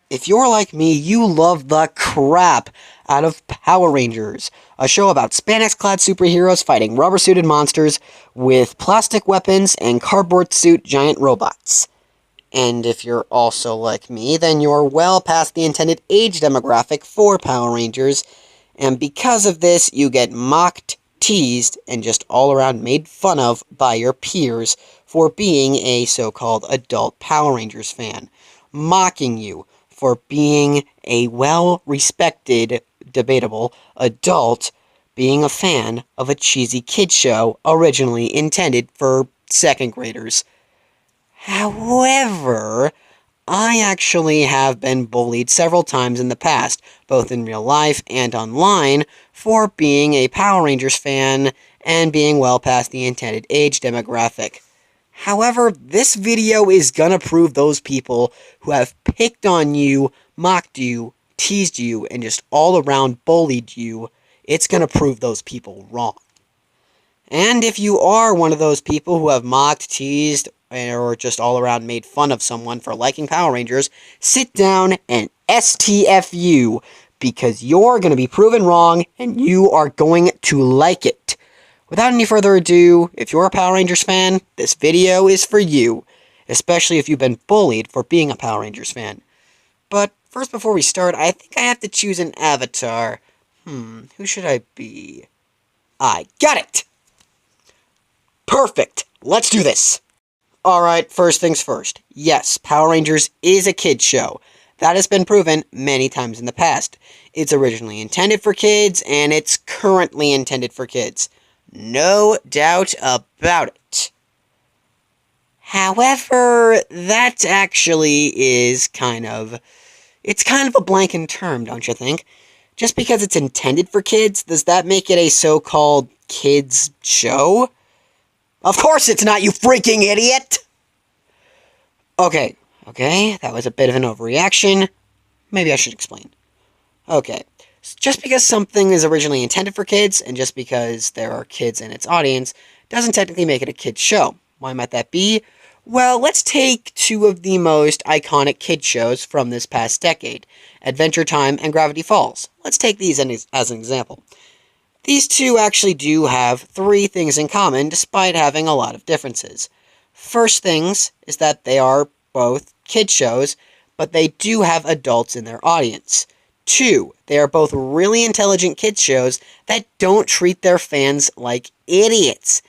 If you're like me, you love the crap out of Power Rangers, a show about spandex-clad superheroes fighting rubber-suited monsters with plastic weapons and cardboard-suit giant robots. And if you're also like me, then you're well past the intended age demographic for Power Rangers, and because of this, you get mocked, teased, and just all around made fun of by your peers for being a so-called adult Power Rangers fan, mocking you for being a well-respected, debatable adult being a fan of a cheesy kid show originally intended for second graders. However, I actually have been bullied several times in the past, both in real life and online, for being a Power Rangers fan and being well past the intended age demographic. However, this video is gonna prove those people who have picked on you, mocked you, teased you, and just all around bullied you, it's gonna prove those people wrong. And if you are one of those people who have mocked, teased, or just all around made fun of someone for liking Power Rangers, sit down and STFU, because you're going to be proven wrong and you are going to like it. Without any further ado, if you're a Power Rangers fan, this video is for you, especially if you've been bullied for being a Power Rangers fan. But first, before we start, I think I have to choose an avatar. Who should I be? I got it! Perfect! Let's do this! Alright, first things first. Yes, Power Rangers is a kid's show. That has been proven many times in the past. It's originally intended for kids, and it's currently intended for kids. No doubt about it. However, that actually is it's kind of a blanket term, don't you think? Just because it's intended for kids, does that make it a so-called kids show? Of course it's not, you freaking idiot! Okay, that was a bit of an overreaction. Maybe I should explain. Okay, just because something is originally intended for kids, and just because there are kids in its audience, doesn't technically make it a kid's show. Why might that be? Well, let's take two of the most iconic kid shows from this past decade, Adventure Time and Gravity Falls. Let's take these as an example. These two actually do have three things in common, despite having a lot of differences. First things is that they are both kid shows, but they do have adults in their audience. Two, they are both really intelligent kid shows that don't treat their fans like idiots.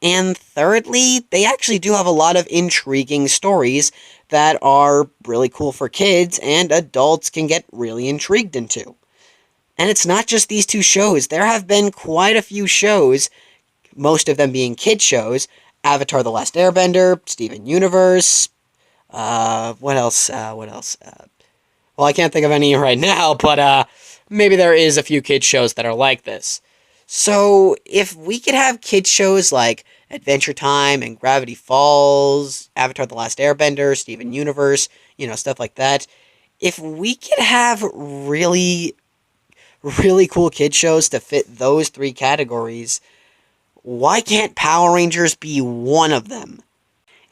And thirdly, they actually do have a lot of intriguing stories that are really cool for kids and adults can get really intrigued into. And it's not just these two shows. There have been quite a few shows, most of them being kid shows. Avatar: The Last Airbender, Steven Universe, what else? Well, I can't think of any right now, but maybe there is a few kid shows that are like this. So, if we could have kid shows like Adventure Time and Gravity Falls, Avatar: The Last Airbender, Steven Universe, stuff like that. If we could have really cool kid shows to fit those three categories, why can't Power Rangers be one of them?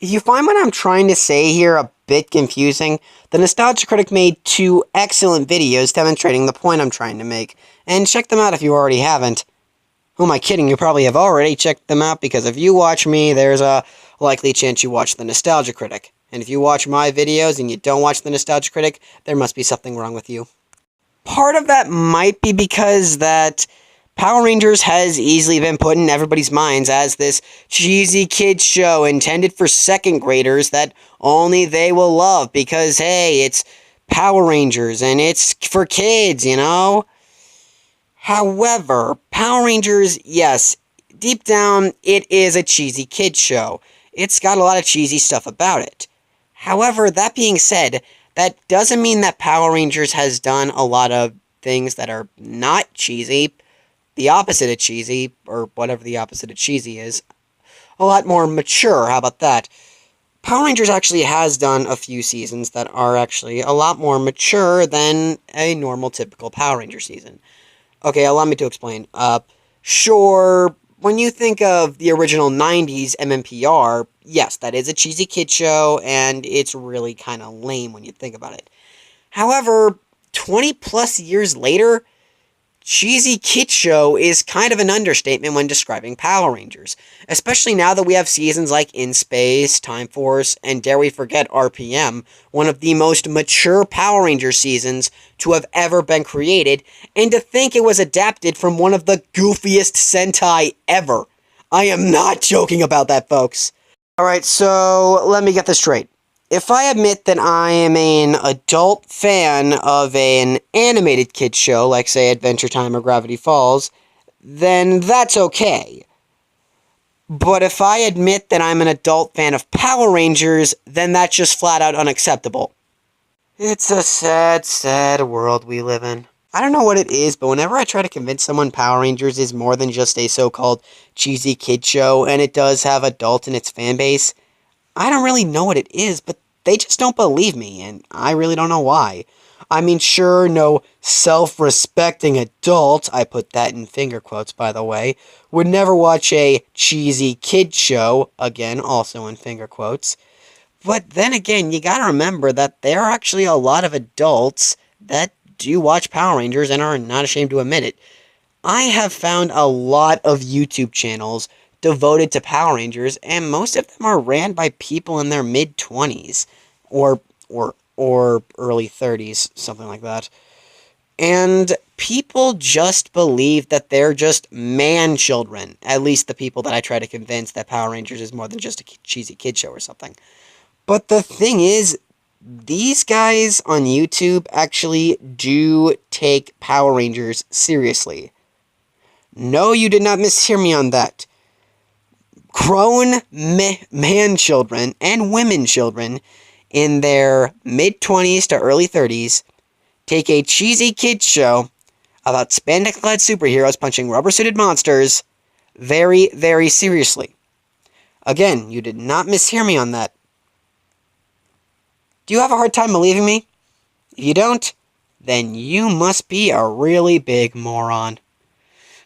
If you find what I'm trying to say here a bit confusing, the Nostalgia Critic made two excellent videos demonstrating the point I'm trying to make, and check them out if you already haven't. Who am I kidding? You probably have already checked them out, because if you watch me, there's a likely chance you watch the Nostalgia Critic. And if you watch my videos and you don't watch the Nostalgia Critic, there must be something wrong with you. Part of that might be because that Power Rangers has easily been put in everybody's minds as this cheesy kid show intended for second graders that only they will love because, hey, it's Power Rangers and it's for kids, However, Power Rangers, yes, deep down, it is a cheesy kid show. It's got a lot of cheesy stuff about it. However, that being said, that doesn't mean that Power Rangers has done a lot of things that are not cheesy, the opposite of cheesy, or whatever the opposite of cheesy is. A lot more mature, how about that? Power Rangers actually has done a few seasons that are actually a lot more mature than a normal, typical Power Ranger season. Okay, allow me to explain. Sure, when you think of the original 90s MMPR, yes, that is a cheesy kid show, and it's really kind of lame when you think about it. However, 20 plus years later, cheesy kid show is kind of an understatement when describing Power Rangers, especially now that we have seasons like In Space, Time Force, and dare we forget RPM, one of the most mature Power Rangers seasons to have ever been created, and to think it was adapted from one of the goofiest Sentai ever. I am not joking about that, folks. Alright, so let me get this straight. If I admit that I am an adult fan of an animated kids show, like say Adventure Time or Gravity Falls, then that's okay. But if I admit that I'm an adult fan of Power Rangers, then that's just flat out unacceptable. It's a sad, sad world we live in. I don't know what it is, but whenever I try to convince someone Power Rangers is more than just a so-called cheesy kid show, and it does have adult in its fan base, I don't really know what it is, but they just don't believe me, and I really don't know why. I mean, sure, no self-respecting adult, I put that in finger quotes, by the way, would never watch a cheesy kid show, again, also in finger quotes. But then again, you gotta remember that there are actually a lot of adults that do watch Power Rangers and are not ashamed to admit it. I have found a lot of YouTube channels devoted to Power Rangers, and most of them are ran by people in their mid-20s or early 30s, something like that. And people just believe that they're just man-children, at least the people that I try to convince that Power Rangers is more than just a cheesy kid show or something. But the thing is, these guys on YouTube actually do take Power Rangers seriously. No, you did not mishear me on that. Grown man children and women children in their mid-20s to early 30s take a cheesy kids show about spandex-clad superheroes punching rubber-suited monsters very, very seriously. Again, you did not mishear me on that. Do you have a hard time believing me? If you don't, then you must be a really big moron.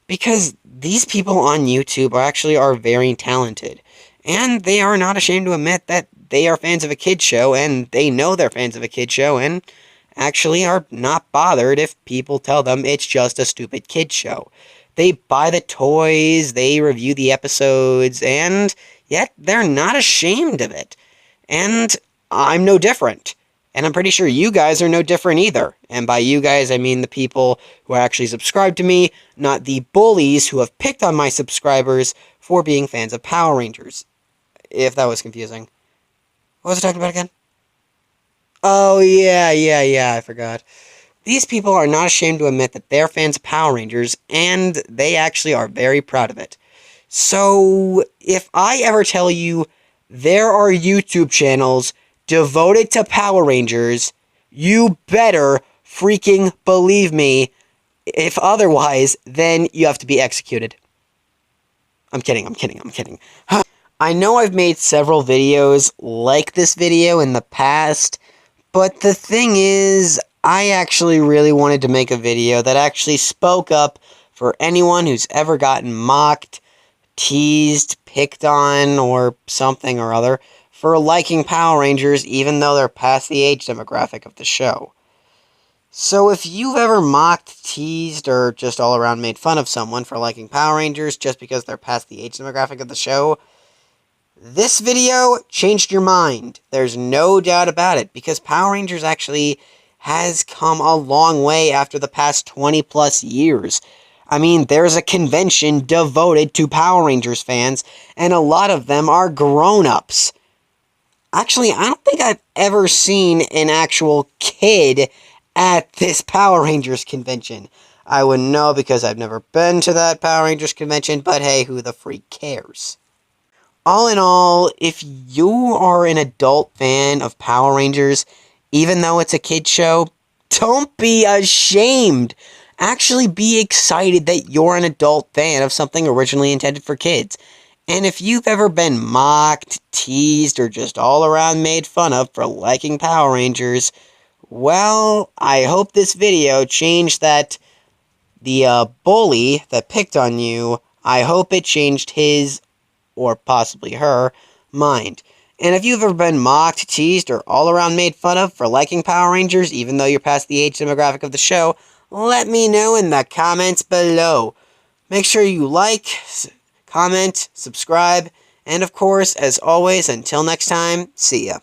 Because these people on YouTube are very talented, and they are not ashamed to admit that they are fans of a kid show, and they know they're fans of a kid show, and actually are not bothered if people tell them it's just a stupid kid show. They buy the toys, they review the episodes, and yet they're not ashamed of it. And I'm no different. And I'm pretty sure you guys are no different either. And by you guys, I mean the people who actually subscribe to me, not the bullies who have picked on my subscribers for being fans of Power Rangers. If that was confusing. What was I talking about again? Oh, yeah, I forgot. These people are not ashamed to admit that they're fans of Power Rangers, and they actually are very proud of it. So, if I ever tell you there are YouTube channels devoted to Power Rangers, you better freaking believe me. If otherwise, then you have to be executed. I'm kidding. I know I've made several videos like this video in the past, but the thing is, I actually really wanted to make a video that actually spoke up for anyone who's ever gotten mocked, teased, picked on, or something or other for liking Power Rangers even though they're past the age demographic of the show. So if you've ever mocked, teased, or just all around made fun of someone for liking Power Rangers just because they're past the age demographic of the show, this video changed your mind. There's no doubt about it, because Power Rangers actually has come a long way after the past 20 plus years. I mean, there's a convention devoted to Power Rangers fans, and a lot of them are grown-ups. Actually, I don't think I've ever seen an actual kid at this Power Rangers convention. I wouldn't know because I've never been to that Power Rangers convention, but hey, who the freak cares? All in all, if you are an adult fan of Power Rangers, even though it's a kid show, don't be ashamed. Actually be excited that you're an adult fan of something originally intended for kids. And if you've ever been mocked, teased, or just all around made fun of for liking Power Rangers, well, I hope this video changed the bully that picked on you, I hope it changed his, or possibly her, mind. And if you've ever been mocked, teased, or all around made fun of for liking Power Rangers, even though you're past the age demographic of the show, let me know in the comments below. Make sure you like, comment, subscribe, and of course, as always, until next time, see ya.